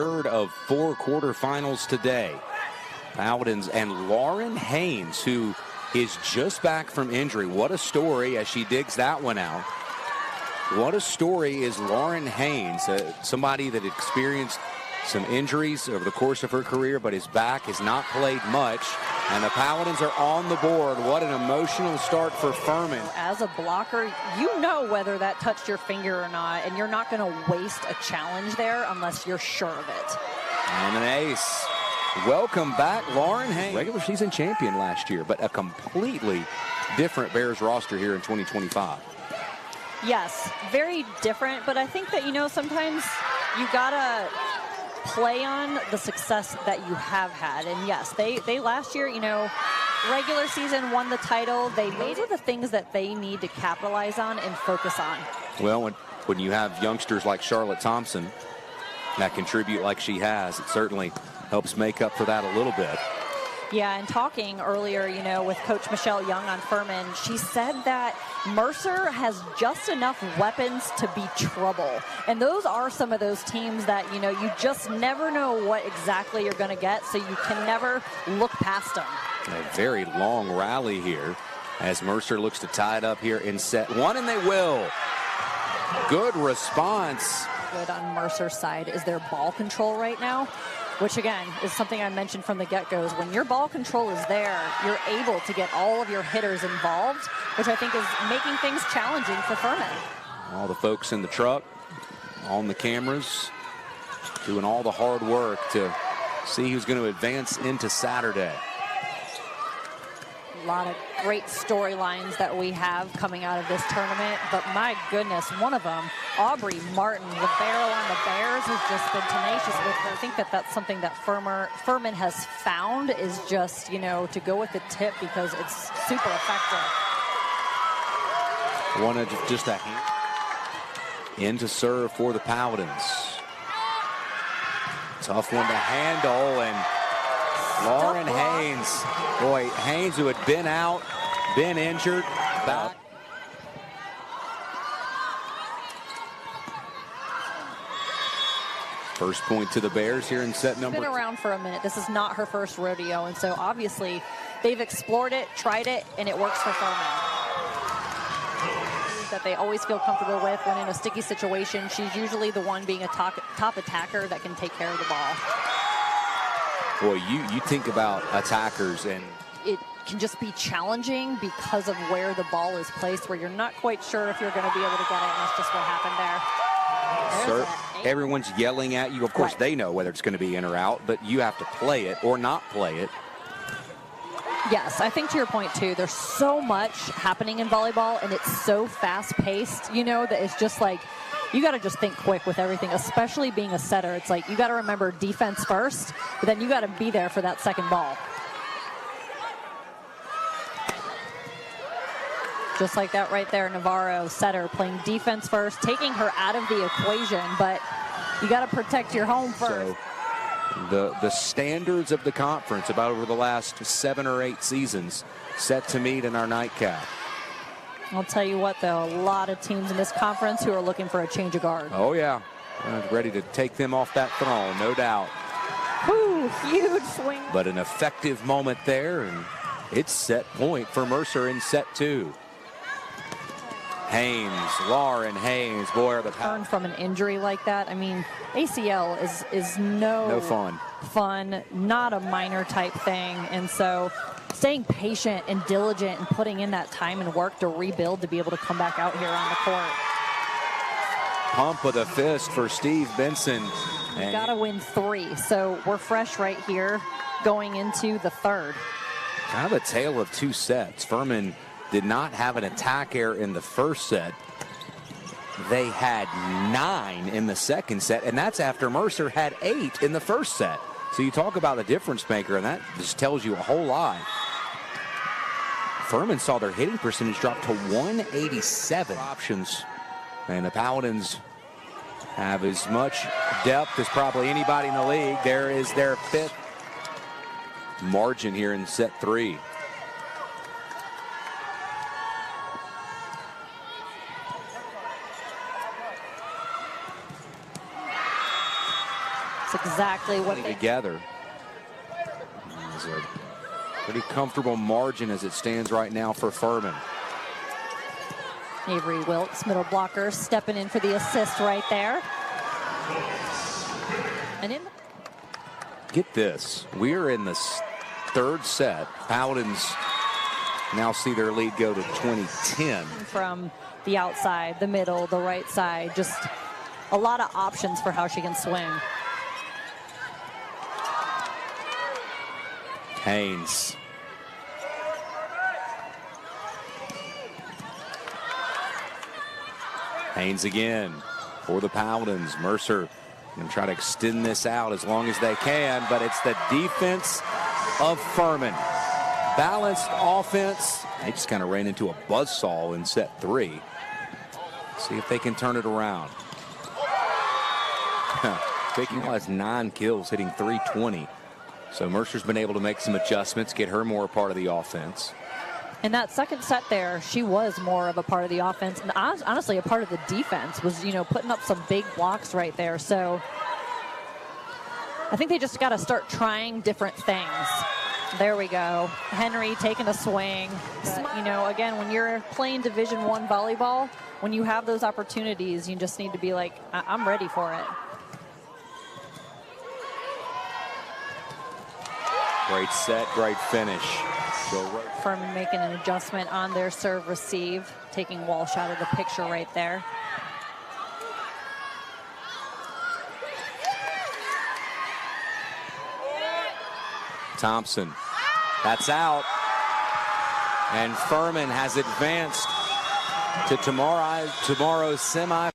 Third of 4 quarterfinals today. Paladins and Lauren Haynes, who is just back from injury. What a story as she digs that one out. What a story is Lauren Haynes, somebody that experienced some injuries over the course of her career, but is back, has not played much, and the Paladins are on the board. What an emotional start for Furman. As a blocker, you know whether that touched your finger or not, and you're not going to waste a challenge there unless you're sure of it. And an ace. Welcome back, Lauren Haynes. Regular season champion last year, but a completely different Bears roster here in 2025. Yes, very different, but I think that, sometimes you gotta play on the success that you have had. And yes, they last year, regular season won the title. Those are the things that they need to capitalize on and focus on. Well, when you have youngsters like Charlotte Thompson that contribute like she has, it certainly helps make up for that a little bit. Yeah, and talking earlier, with Coach Michelle Young on Furman, she said that Mercer has just enough weapons to be trouble. And those are some of those teams that, you just never know what exactly you're going to get, so you can never look past them. A very long rally here as Mercer looks to tie it up here in set 1, and they will. Good response. Good on Mercer's side is their ball control right now, which again is something I mentioned from the get-go. When your ball control is there, you're able to get all of your hitters involved, which I think is making things challenging for Furman. All the folks in the truck, on the cameras, doing all the hard work to see who's going to advance into Saturday. A lot of great storylines that we have coming out of this tournament, but my goodness, one of them, Aubrey Martin, the barrel on the Bears, has just been tenacious with her. I think that that's something that Furman has found is just, to go with the tip because it's super effective. Wanted just a hand in to serve for the Paladins. Tough one to handle, and Lauren Haynes. Boy, Haynes, who had been out, been injured, back. First point to the Bears here in set number. She's been around for a minute. This is not her first rodeo, and so obviously they've explored it, tried it, and it works for Furman. That they always feel comfortable with when in a sticky situation. She's usually the one being a top attacker that can take care of the ball. Boy, you think about attackers, and it can just be challenging because of where the ball is placed, where you're not quite sure if you're going to be able to get it, and that's just what happened there. Sir, everyone's yelling at you. Of course, They know whether it's going to be in or out, but you have to play it or not play it. Yes, I think to your point, too, there's so much happening in volleyball, and it's so fast-paced, that it's just like, you got to just think quick with everything, especially being a setter. It's like you got to remember defense first, but then you got to be there for that second ball. Just like that right there, Navarro, setter, playing defense first, taking her out of the equation, but you got to protect your home first. So the standards of the conference about over the last 7 or 8 seasons set to meet in our nightcap. I'll tell you what, though, a lot of teams in this conference who are looking for a change of guard. Oh, yeah. Ready to take them off that throne, no doubt. Ooh, huge swing. But an effective moment there, and it's set point for Mercer in set 2. Haynes, Lauren Haynes, boy, are the turn from an injury like that. I mean, ACL is no fun, not a minor type thing, and so staying patient and diligent and putting in that time and work to rebuild to be able to come back out here on the court. Pump of the fist for Steve Benson. You got to win 3, so we're fresh right here going into the third. Kind of a tale of 2 sets. Furman did not have an attack error in the first set. They had 9 in the second set, and that's after Mercer had 8 in the first set. So you talk about a difference maker, and that just tells you a whole lot. Furman saw their hitting percentage drop to 187 options, and the Paladins have as much depth as probably anybody in the league. There is their 5th margin here in set 3. It's exactly what they together. It's a pretty comfortable margin as it stands right now for Furman. Avery Wilkes, middle blocker, stepping in for the assist right there. And in Get this, we're in the third set. Paladins now see their lead go to 20-10. From the outside, the middle, the right side, just a lot of options for how she can swing. Haynes. Haynes again for the Paladins. Mercer going to try to extend this out as long as they can, but it's the defense of Furman. Balanced offense. They just kind of ran into a buzzsaw in set 3. See if they can turn it around. Vicky has 9 kills, hitting .320. So Mercer's been able to make some adjustments, get her more a part of the offense. In that second set there, she was more of a part of the offense, and honestly a part of the defense was, putting up some big blocks right there. So I think they just got to start trying different things. There we go. Henry taking a swing. But, again, when you're playing Division I volleyball, when you have those opportunities, you just need to be like, I'm ready for it. Great set, great finish. Furman making an adjustment on their serve receive, taking Walsh out of the picture right there. Thompson, that's out. And Furman has advanced to tomorrow's semi.